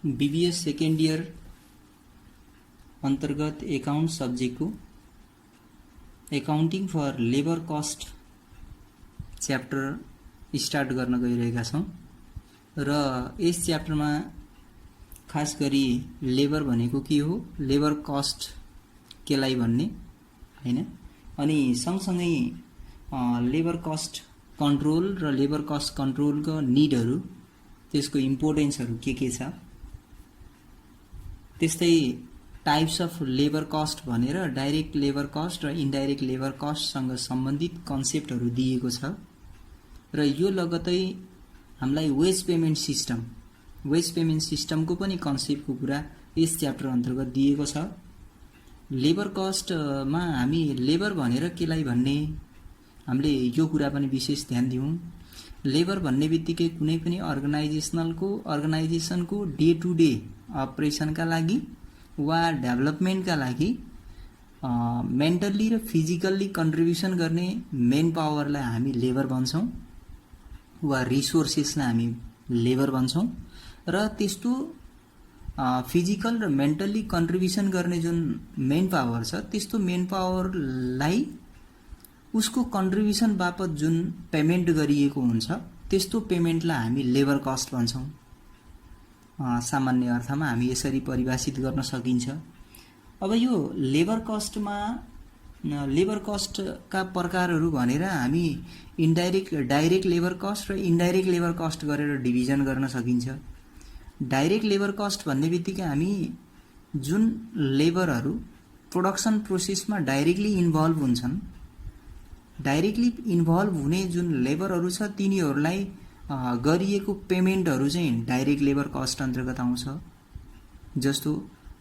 BBS second year अंतर्गत account subject को accounting for labour cost chapter start गर्न गइरहेका छौं र यस च्याप्टरमा खास गरी लेबर भनेको के हो, लेबर कस्ट केलाई भन्ने हैन, अनि सँगसँगै लेबर कस्ट कन्ट्रोल र लेबर कस्ट कन्ट्रोलको निडहरु, त्यसको इम्पोर्टेन्सहरु के छ, त्यस्तै टाइप्स अफ लेबर कस्ट भनेर डाइरेक्ट लेबर कस्ट र इन्डाइरेक्ट लेबर कस्ट सँग सम्बन्धित कन्सेप्टहरु दिएको छ र यो लगतै हामीलाई वेज पेमेन्ट सिस्टमको पनि कन्सेप्टको कुरा यस च्याप्टर अन्तर्गत दिएको छ। लेबर कस्टमा हामी लेबर भनेर केलाई भन्ने, हामीले यो कुरा पनि विशेष ध्यान दिउँ। लेबर भन्ने बित्तिकै कुनै पनि अर्गनाइजेसनको डे टु डे अपरेसनका लागि वा डेभलपमेन्टका लागि मेन्टल्ली र फिजिकल्ली कन्ट्रिब्युसन गर्ने मेन पावरलाई हामी लेबर भन्छौं वा रिसोर्सेसलाई हामी लेबर भन्छौं र त्यस्तो फिजिकल र मेन्टल्ली कन्ट्रिब्युसन गर्ने जुन मेन पावर छ त्यस्तो मेन पावरलाई उसको कन्ट्रिब्युसन बापत जुन पेमेन्ट गरिएको हुन्छ त्यस्तो पेमेन्टलाई हामी लेबर कस्ट भन्छौं। सामान्य अर्थमा हामी यसरी परिभाषित गर्न सकिन्छ। अब यो लेबर कस्टमा लेबर कस्टका प्रकारहरू भनेर हामी डाइरेक्ट लेबर कस्ट र इन्डाइरेक्ट लेबर कस्ट गरेर डिभिजन गर्न सकिन्छ। डाइरेक्ट लेबर कस्ट भन्ने बित्तिकै हामी जुन लेबरहरू प्रोडक्सन प्रोसेसमा डाइरेक्टली इन्भल्भ हुन्छन्, डाइरेक्टली इन्भल्भ हुने जुन लेबरहरू छ तिनीहरूलाई गरिएको पेमेन्टहरू चाहिँ डाइरेक्ट लेबर कस्ट अन्तर्गत आउँछ। जस्तो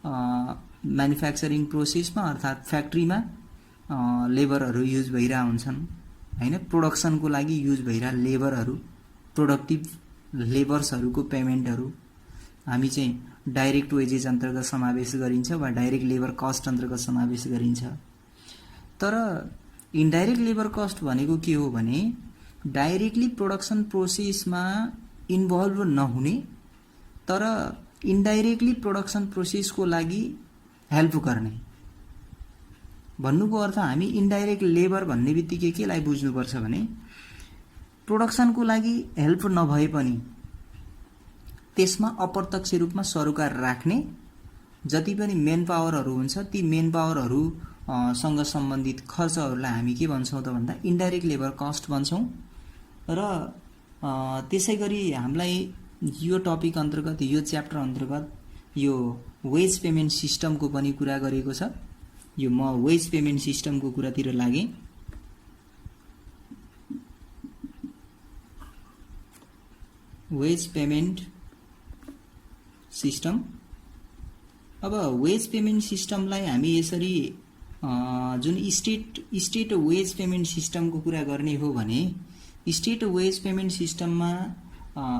म्यानुफ्याक्चरिङ प्रोसेसमा अर्थात् फ्याक्ट्रीमा लेबरहरू युज भइरा हुन्छन् हैन, प्रोडक्सनको लागि युज भइरा लेबरहरू, प्रोडक्टिभ लेबर्सहरूको पेमेन्टहरू हामी चाहिँ डाइरेक्ट वेजेस अन्तर्गत समावेश गरिन्छ वा डाइरेक्ट लेबर कस्ट अन्तर्गत समावेश गरिन्छ। तर इन्डाइरेक्ट लेबर कस्ट भनेको के हो भने डाइरेक्टली प्रोडक्सन प्रोसेसमा इन्भल्भ नहुने तर इन्डाइरेक्टली प्रोडक्सन प्रोसेसको लागि हेल्प गर्ने। भन्नुको अर्थ हामी इन्डाइरेक्ट लेबर भन्ने बित्तिकै केलाई बुझ्नुपर्छ भने प्रोडक्सनको लागि हेल्प नभए पनि त्यसमा अप्रत्यक्ष रूपमा सरोकार राख्ने जति पनि मेन पावरहरू हुन्छ ती मेन पावरहरू सँग सम्बन्धित खर्चहरूलाई हामी के भन्छौं त भन्दा इन्डाइरेक्ट लेबर कस्ट भन्छौं। र त्यसैगरी हामीलाई यो टपिक अन्तर्गत यो च्याप्टर अन्तर्गत यो वेज पेमेन्ट सिस्टमको पनि कुरा गरेको छ। यो म वेज पेमेन्ट सिस्टमको कुरातिर लागे। वेज पेमेन्ट सिस्टम, अब वेज पेमेन्ट सिस्टमलाई हामी यसरी जुन स्टेट वेज पेमेन्ट सिस्टमको कुरा गर्ने हो भने स्टेट वेज पेमेन्ट सिस्टममा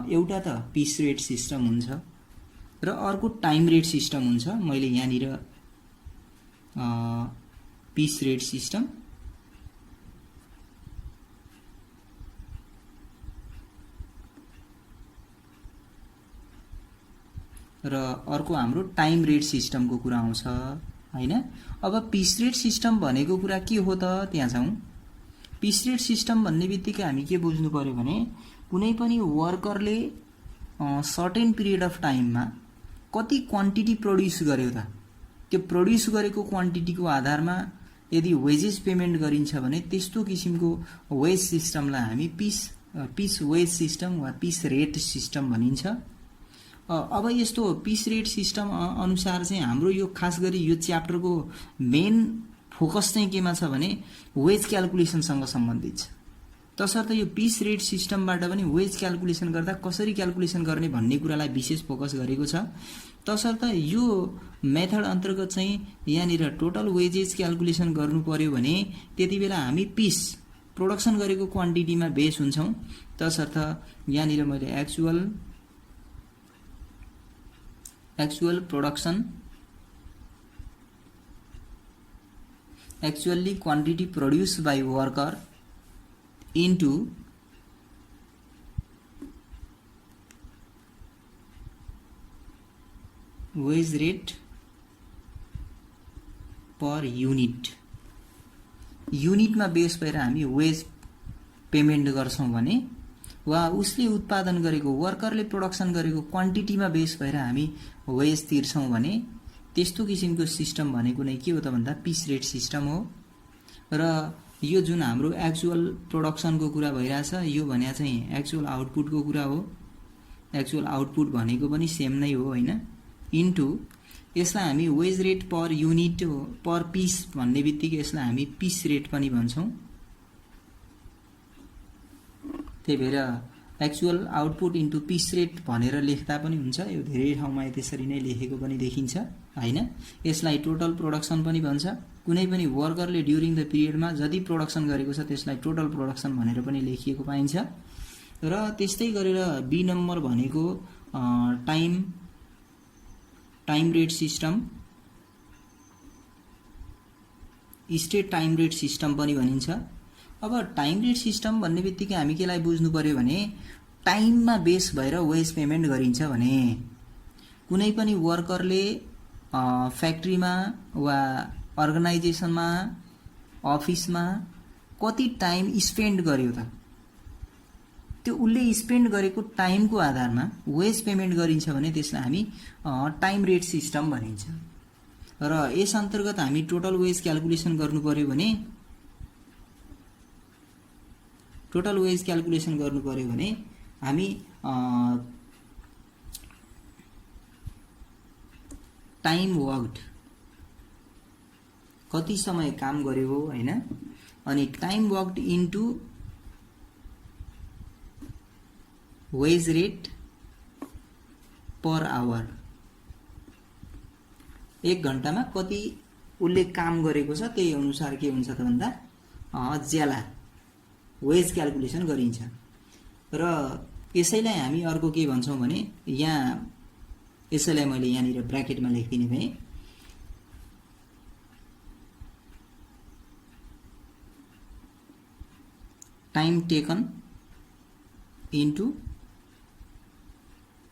एउटा त पीस रेट सिस्टम हुन्छ र अर्को टाइम रेट सिस्टम हुन्छ। मैले यहाँनिर पीस रेट सिस्टम र अर्को हाम्रो टाइम रेट सिस्टमको कुरा आउँछ हैन। अब पीस रेट सिस्टम भनेको कुरा के हो त त्यहाँ जाउँ। पीस रेट सिस्टम भन्ने बित्तिकै हामी के बुझ्नु पर्यो भने कुनै पनि वर्करले सर्टेन पिरियड अफ टाइममा कति क्वान्टिटी प्रोड्युस गर्यो त त्यो प्रोड्युस गरेको क्वान्टिटीको आधारमा यदि वेजेस पेमेन्ट गरिन्छ भने त्यस्तो किसिमको वेज सिस्टमलाई हामी पीस वेज सिस्टम वा पीस रेट सिस्टम भनिन्छ। अब यस्तो पीस रेट सिस्टम अनुसार चाहिँ हाम्रो यो खास गरी यो च्याप्टरको मेन फोकस चाहिँ केमा छ भने वेज क्याल्कुलेसनसँग सम्बन्धित छ। तसर्थ यो पीस रेट सिस्टमबाट पनि वेज क्याल्कुलेसन गर्दा कसरी क्याल्कुलेसन गर्ने भन्ने कुरालाई विशेष फोकस गरेको छ। तसर्थ यो मेथड अन्तर्गत चाहिँ यहाँनिर टोटल वेजेस क्याल्कुलेसन गर्नु पर्यो भने त्यति बेला हामी पीस प्रोडक्सन गरेको क्वान्टिटीमा बेस हुन्छौं। तसर्थ यहाँनिर मैले actual production actually quantity produced by worker into wage rate per युनिटमा बेस भएर हामी वेज पेमेन्ट गर्छौं भने वा उसले उत्पादन गरेको वर्करले प्रोडक्सन गरेको क्वान्टिटीमा बेस भएर हामी वेज तिर्छौं भने त्यस्तो किसिमको सिस्टम भनेको नै के हो त भन्दा पिस रेट सिस्टम हो। र यो जुन हाम्रो एक्चुअल प्रोडक्सनको कुरा भइरहेछ यो भन्या चाहिँ एक्चुअल आउटपुटको कुरा हो। एक्चुअल आउटपुट भनेको पनि सेम नै हो हैन, इन्टु यसलाई हामी वेज रेट पर युनिट पर पिस भन्ने बित्तिकै यसलाई हामी पिस रेट पनि भन्छौं। त्यही भएर actual output into piece rate भनेर लेख्दा पनि हुन्छ। यो धेरै ठाउँमा त्यसरी नै लेखेको पनि देखिन्छ हैन। यसलाई टोटल प्रोडक्सन पनि भन्छ। कुनै पनि वर्करले ड्युरिङ द पिरियडमा जति प्रोडक्सन गरेको छ त्यसलाई टोटल प्रोडक्सन भनेर पनि लेखिएको पाइन्छ। र त्यस्तै गरेर बी नम्बर भनेको time rate system, state time rate system पनि भनिन्छ। अब टाइम रेट सिस्टम भन्ने बित्तिकै हामी केलाई बुझ्नु पर्यो भने टाइममा बेस भएर वेज पेमेन्ट गरिन्छ भने कुनै पनि वर्करले फ्याक्ट्रीमा वा अर्गनाइजेसनमा अफिसमा कति टाइम स्पेन्ड गर्यो त त्यो उसले स्पेन्ड गरेको टाइमको आधारमा वेज पेमेन्ट गरिन्छ भने त्यसलाई हामी टाइम रेट सिस्टम भनिन्छ। र यस अन्तर्गत हामी टोटल वेज क्याल्कुलेसन गर्नु पर्यो भने हामी टाइम वर्कड कति समय काम गर्यो हो हैन, अनि time worked into wage rate per hour, 1 घण्टामा कति उसले काम गरेको छ त्यही अनुसार के हुन्छ त भन्दा ज्याला वेज क्याल्कुलेसन गरिन्छ। र यसैलाई हामी अर्को के भन्छौं भने यहाँ यसैलाई मैले यहाँनिर ब्र्याकेटमा लेखिदिने भए time taken into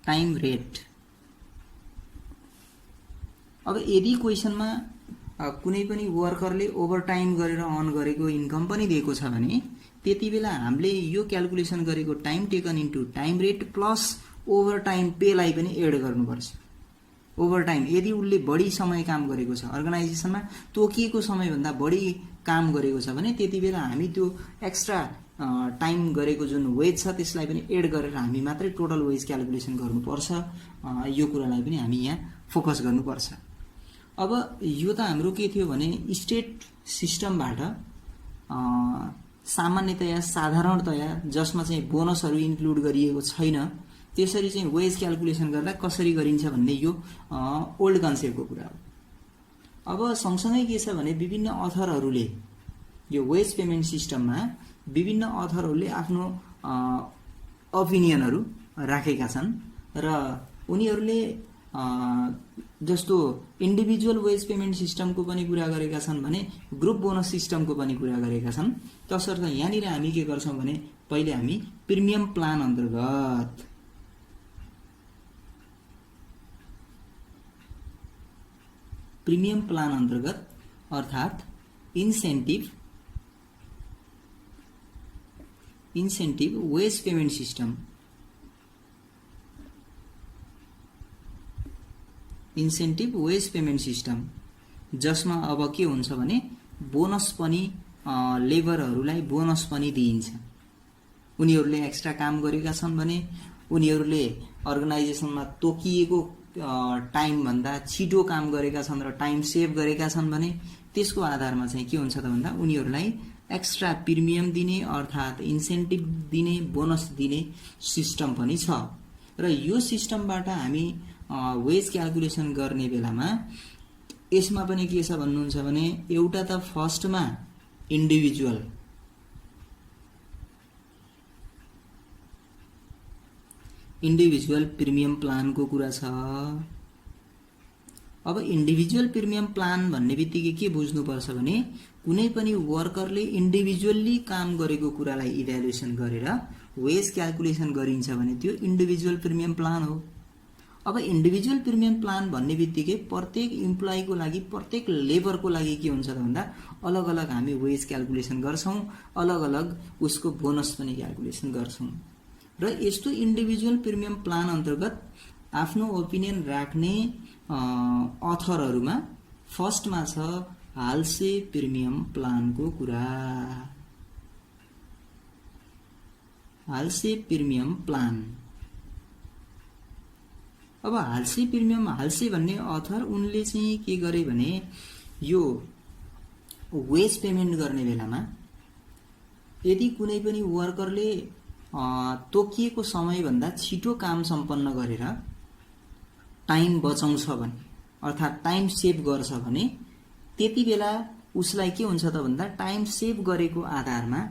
time rate. अब यदि क्वेसनमा कुनै पनि वर्करले ओभर टाइम गरेर अर्न गरेको इन्कम पनि दिएको छ भने त्यति बेला हामीले यो क्याल्कुलेसन गरेको time taken into time rate plus over time पेलाई पनि एड गर्नुपर्छ। ओभर टाइम यदि उसले बढी समय काम गरेको छ, अर्गनाइजेसनमा तोकिएको समयभन्दा बढी काम गरेको छ भने त्यति बेला हामी त्यो एक्स्ट्रा टाइम गरेको जुन वेज छ त्यसलाई पनि एड गरेर हामी मात्रै टोटल वेज क्याल्कुलेसन गर्नुपर्छ। यो कुरालाई पनि हामी यहाँ फोकस गर्नुपर्छ। अब यो त हाम्रो के थियो भने स्टेट सिस्टमबाट सामान्यतया साधारणतया जसमा चाहिँ बोनसहरू इन्क्लुड गरिएको छैन त्यसरी चाहिँ वेज क्याल्कुलेसन गर्दा कसरी गरिन्छ भन्ने यो ओल्ड कन्सेप्टको कुरा हो। अब सँगसँगै के छ भने विभिन्न अथरहरूले यो वेज पेमेन्ट सिस्टममा विभिन्न अथरहरूले आफ्नो ओपिनियनहरू राखेका छन् र उनीहरूले जस्तो इन्डिभिजुअल वेज पेमेन्ट सिस्टमको पनि कुरा गरेका छन् भने ग्रुप बोनस सिस्टमको पनि कुरा गरेका छन्। तसर्थ यहाँनिर हामी के गर्छौं भने पहिले हामी प्रिमियम प्लान अन्तर्गत अर्थात् इन्सेन्टिभ वेज पेमेन्ट सिस्टम जसमा अब के हुन्छ भने बोनस पनि लेबरहरूलाई बोनस पनि दिइन्छ। उनीहरूले एक्स्ट्रा काम गरेका छन् भने उनीहरूले अर्गनाइजेसनमा तोकिएको टाइम भन्दा छिटो काम गरेका छन् र टाइम सेभ गरेका छन् भने त्यसको आधारमा चाहिँ के हुन्छ त भन्दा उनीहरूलाई एक्स्ट्रा प्रिमियम दिने अर्थात् इन्सेन्टिभ दिने बोनस दिने सिस्टम पनि छ। र यो सिस्टमबाट हामी वेज क्याल्कुलेसन गर्ने बेलामा यसमा पनि के छ भन्नुहुन्छ भने एउटा त फर्स्टमा इन्डिभिजुअल प्रिमियम प्लानको कुरा छ। अब इन्डिभिजुअल प्रिमियम प्लान भन्ने बित्तिकै के बुझ्नुपर्छ भने कुनै पनि वर्करले इन्डिभिजुअली काम गरेको कुरालाई इभ्यालुएसन गरेर वेज क्याल्कुलेसन गरिन्छ भने त्यो इन्डिभिजुअल प्रिमियम प्लान हो। अब इन्डिभिजुअल प्रिमियम प्लान भन्ने बित्तिकै प्रत्येक इम्प्लोइको लागि प्रत्येक लेबरको लागि के हुन्छ त भन्दा अलग अलग हामी वेज क्याल्कुलेसन गर्छौं, अलग अलग उसको बोनस पनि क्याल्कुलेसन गर्छौं। र यस्तो इन्डिभिजुअल प्रिमियम प्लान अन्तर्गत आफ्नो ओपिनियन राख्ने अथरहरुमा फर्स्टमा छ हाल्से प्रिमियम प्लानको कुरा। हाल्से प्रिमियम प्लान। अब हाल्से भन्ने अथर उनले चाहिँ के गरे भने यो वेज पेमेन्ट गर्ने बेलामा यदि कुनै पनि वर्करले तोकिएको समयभन्दा छिटो काम सम्पन्न गरेर टाइम बचाउँछ भने अर्थात् टाइम सेभ गर्छ भने त्यति बेला उसलाई के हुन्छ त भन्दा टाइम सेभ गरेको आधारमा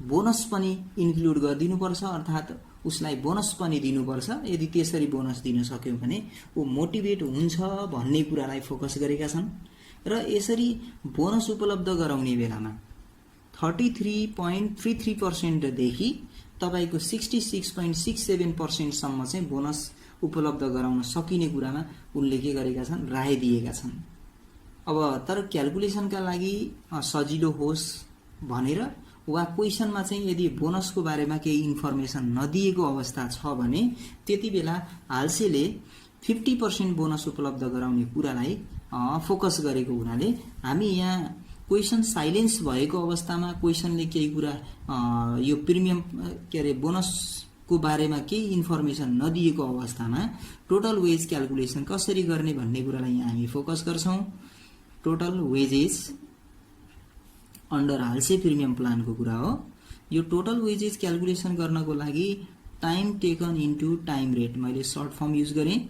बोनस पनि इन्क्लुड गरिदिनुपर्छ, अर्थात् उसलाई बोनस पनि दिनुपर्छ। यदि त्यसरी बोनस दिन सक्यौ भने ऊ मोटिभेट हुन्छ भन्ने कुरालाई फोकस गरेका छन्। र यसरी बोनस उपलब्ध गराउने बेलामा 33.33% देखि तपाईको 66.67% सम्म चाहिँ बोनस उपलब्ध गराउन सकिने कुरामा उनले के गरेका छन्, राय दिएका छन्। अब तर क्याल्कुलेसनका लागि सजिलो होस् भनेर वा क्वेशनमा चाहिँ यदि बोनसको बारेमा केही इन्फर्मेसन नदिएको अवस्था छ भने त्यति बेला हाल्सेले 50% बोनस उपलब्ध गराउने कुरालाई फोकस गरेको हुनाले हामी यहाँ क्वेशन साइलेन्स भएको अवस्थामा क्वेशनले केही कुरा यो प्रिमियम के अरे बोनसको बारेमा केही इन्फर्मेसन नदिएको अवस्थामा टोटल वेज क्याल्कुलेसन कसरी गर्ने भन्ने कुरालाई यहाँ हामी फोकस गर्छौं। टोटल वेजेस अन्डर हाल्से प्रिमियम प्लानको कुरा हो। यो टोटल वेजेस क्याल्कुलेसन गर्नको लागि time taken into time rate, मैले सर्ट फर्म युज गरेँ,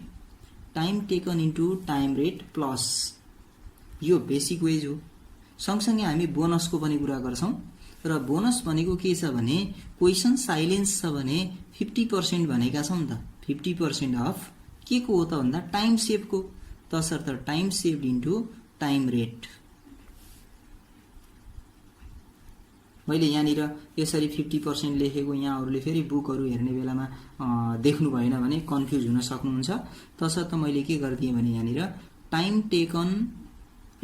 time taken into time rate plus यो बेसिक वेज हो। सँगसँगै हामी बोनसको पनि कुरा गर्छौं र बोनस भनेको के छ भने क्वेशन साइलेन्स छ भने 50% भनेका छौं नि त। 50% अफ के को हो त भन्दा टाइम सेभको, तसर्थ time saved into time rate. मैले यहाँनिर यसरी 50% लेखेको, यहाँहरुले फेरि बुकहरु हेर्ने बेलामा देख्नु भएन भने कन्फ्युज हुन सक्नुहुन्छ। तसर्थ मैले के गर्दिए भने यहाँनिर time taken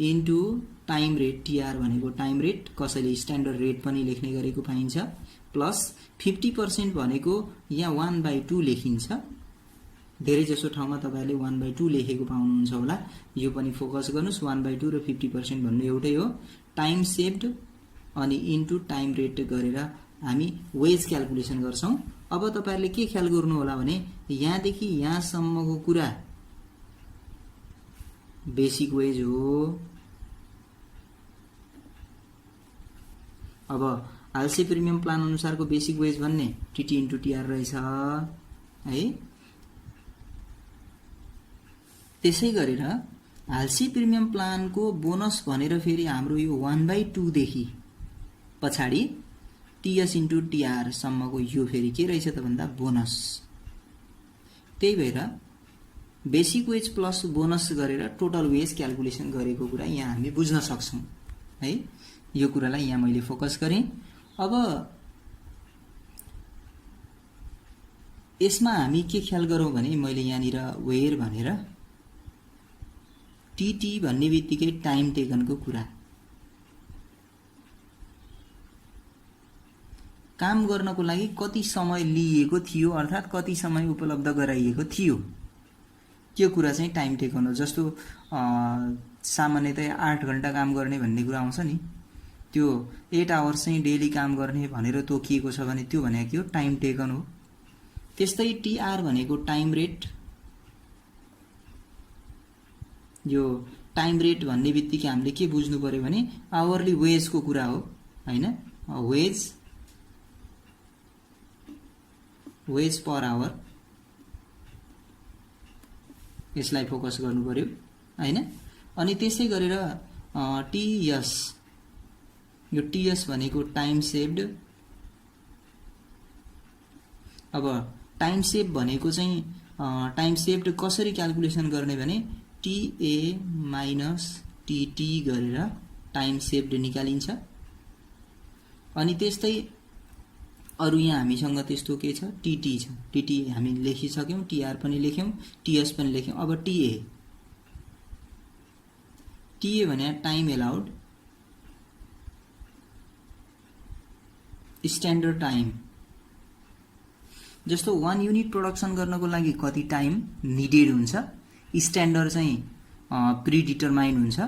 into time rate, TR भनेको टाइम रेट, कसैले स्ट्यान्डर्ड रेट पनि लेख्ने गरेको पाइन्छ, प्लस 50% भनेको यहाँ 1/2 लेखिन्छ। धेरै जसो ठाउँमा तपाईहरुले 1/2 लेखेको पाउनुहुन्छ होला, यो पनि फोकस गर्नुस्। 1/2 र 50% भन्नु एउटै हो। टाइम सेभड अनि इन्टु टाइम रेट गरेर हामी वेज क्याल्कुलेसन गर्छौं। अब तपाईहरुले के ख्याल गर्नु होला भने यहाँदेखि यहाँसम्मको कुरा बेसिक वेज हो। अब हाल्से प्रिमियम प्लान अनुसारको बेसिक वेज भन्ने टीटी इन्टु टीआर रहेछ है। त्यसै गरेर हाल्से प्रिमियम प्लानको बोनस भनेर फेरि हाम्रो यो 1/2 देखि पछाडी टीएस इन्टु टीआर सम्मको यो फेरि के रहेछ त भन्दा बोनस। त्यही भएर बेसिक वेज प्लस बोनस गरेर टोटल वेज क्याल्कुलेसन गरेको कुरा यहाँ हामी बुझ्न सक्छौं है। यो कुरालाई यहाँ मैले फोकस गरेँ। अब यसमा हामी के ख्याल गरौँ भने मैले यहाँनिर वेयर भनेर टीटी भन्ने बित्तिकै टाइम टेकनको कुरा, काम गर्नको लागि कति समय लिएको थियो अर्थात् कति समय उपलब्ध गराइएको थियो त्यो कुरा चाहिँ टाइम टेकन हो। जस्तो सामान्यतया 8 घण्टा काम गर्ने भन्ने कुरा आउँछ नि, त्यो 8 आवर्स चाहिँ डेली काम गर्ने भनेर तोकिएको छ भने त्यो भनेको हो टाइम टेकन हो। त्यस्तै टीआर भनेको टाइम रेट, यो टाइम रेट भन्ने बित्तिकै हामीले के बुझ्नु पर्यो भने आवरली वेजको कुरा हो हैन। वेज पर आवर, यसलाई फोकस गर्नु पर्यो हैन। अनि त्यसै गरेर टीएस, यो टीएस भनेको टाइम सेभड। अब टाइम सेभ भनेको चाहिँ टाइम सेभड कसरी क्याल्कुलेसन गर्ने भने टीए माइनस टीटी गरेर टाइम सेभड निकालिन्छ। अनि त्यस्तै अरु यहाँ हामीसँग त्यस्तो के छ, टीटी छ। टीटी हामी लेखिसक्यौं, टीआर पनि लेख्यौं, टीएस पनि लेख्यौं। अब टीए, टीए भने टाइम एलाउड, स्ट्यान्डर्ड टाइम। जस्तो 1 युनिट प्रोडक्सन गर्नको लागि कति टाइम निडेड हुन्छ, स्ट्यान्डर्ड चाहिँ प्रिडिटरमाइन हुन्छ।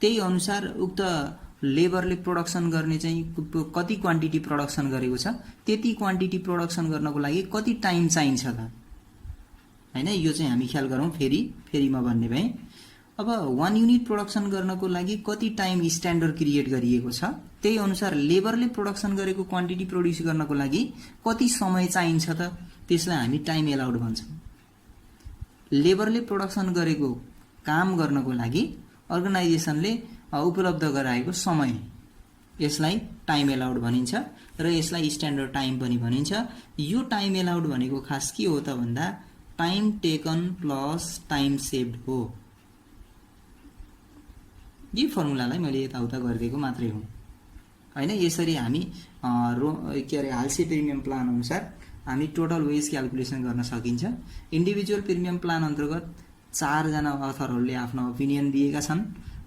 त्यही अनुसार उक्त लेबरले प्रोडक्सन गर्ने चाहिँ कति क्वान्टिटी प्रोडक्सन गरेको छ, त्यति क्वान्टिटी प्रोडक्सन गर्नको लागि कति टाइम चाहिन्छ त, हैन। यो चाहिँ हामी ख्याल गरौँ। फेरि म भन्ने भए अब 1 युनिट प्रोडक्सन गर्नको लागि कति टाइम स्ट्यान्डर्ड क्रिएट गरिएको छ, त्यही अनुसार लेबरले प्रोडक्सन गरेको क्वान्टिटी प्रोड्युस गर्नको लागि कति समय चाहिन्छ त, त्यसलाई हामी टाइम एलाउड भन्छौँ। लेबरले प्रोडक्सन गरेको काम गर्नको लागि अर्गनाइजेसनले उपलब्ध गराएको समय, यसलाई टाइम एलाउड भनिन्छ र यसलाई स्ट्यान्डर्ड टाइम पनि भनिन्छ। यो टाइम एलाउड भनेको खास के हो त भन्दा time taken plus time saved हो। यी फर्मुलालाई मैले यताउता गरिदिएको मात्रै हो, हैन। यसरी हामी हालसे प्रिमियम प्लान अनुसार हामी टोटल वेज क्याल्कुलेसन गर्न सकिन्छ। इन्डिभिजुअल प्रिमियम प्लान अन्तर्गत 4 जना अथरहरूले आफ्नो ओपिनियन दिएका छन्।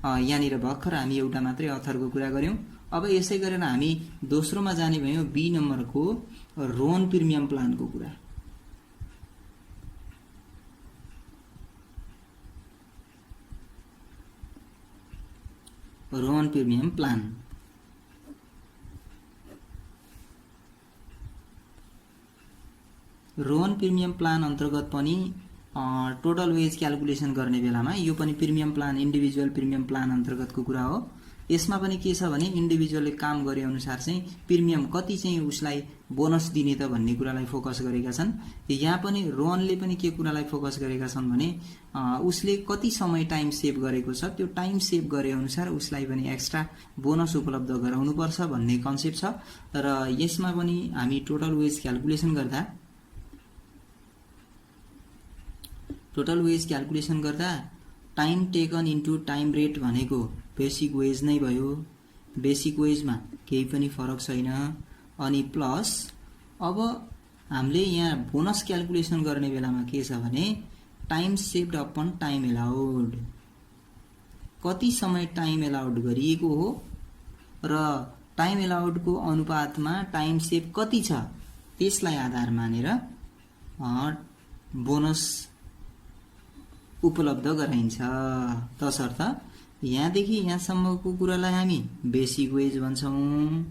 यहाँनिर भर्खर हामी एउटा मात्रै अथरको कुरा गर्यौं। अब यसै गरेर हामी दोस्रोमा जाने भयौं, बी नम्बरको रोन प्रिमियम प्लानको कुरा। रोन प्रिमियम प्लान, रोन प्रिमियम प्लान अन्तर्गत पनि टोटल वेज क्याल्कुलेसन गर्ने बेलामा यो पनि premium plan, individual premium plan अन्तर्गतको कुरा हो। यसमा पनि के छ भने इन्डिभिजुअलले काम गरे अनुसार चाहिँ प्रिमियम कति चाहिँ उसलाई बोनस दिने त भन्ने कुरालाई फोकस गरेका छन्। यहाँ पनि रोनले पनि के कुरालाई फोकस गरेका छन् भने उसले कति समय टाइम सेभ गरेको छ, त्यो टाइम सेभ गरे अनुसार उसलाई पनि एक्स्ट्रा बोनस उपलब्ध गराउनुपर्छ भन्ने कन्सेप्ट छ। र यसमा पनि हामी टोटल वेज क्याल्कुलेसन गर्दा time taken into time rate भनेको बेसिक वेज नै भयो। बेसिक वेजमा केही पनि फरक छैन। अनि प्लस अब हामीले यहाँ बोनस क्याल्कुलेसन गर्ने बेलामा के छ भने time saved upon time allowed, कति समय टाइम एलाउड गरिएको हो र टाइम एलाउडको अनुपातमा टाइम सेभ कति छ, त्यसलाई आधार मानेर बोनस उपलब्ध गराइन्छ। तसर्थ यहाँदेखि यहाँसम्मको कुरालाई हामी बेसिक वेज भन्छौं।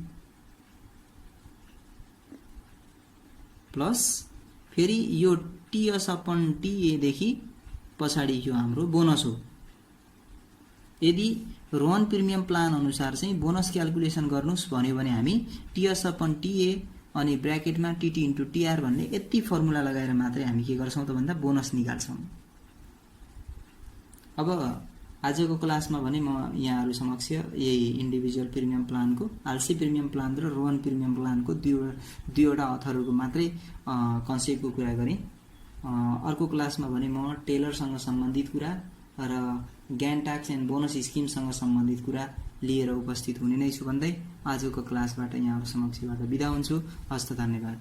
प्लस फेरि यो टीएस अपन टीए देखि पछाडि यो हाम्रो बोनस हो। यदि रोन प्रिमियम प्लान अनुसार चाहिँ बोनस क्याल्कुलेसन गर्नुस् भन्यो भने हामी टीएस अपन टीए अनि ब्र्याकेटमा टीटी इन्टु टीआर भन्ने यति फर्मुला लगाएर मात्रै हामी के गर्छौं त भन्दा बोनस निकाल्छौं। अब आजको क्लासमा भने म यहाँहरु समक्ष यही इन्डिभिजुअल प्रिमियम प्लानको, आलसी प्रिमियम प्लान र रोन प्रिमियम प्लानको दुईवटा अथरहरुको मात्रै कन्सेप्टको कुरा गरे। अर्को क्लासमा भने म टेलरसँग सम्बन्धित कुरा र ग्यान ट्याक्स एन्ड बोनस स्किमसँग सम्बन्धित कुरा लिएर उपस्थित हुने नै छु भन्दै आजको क्लासबाट यहाँहरु समक्षबाट बिदा हुन्छु। हस्त धन्यवाद।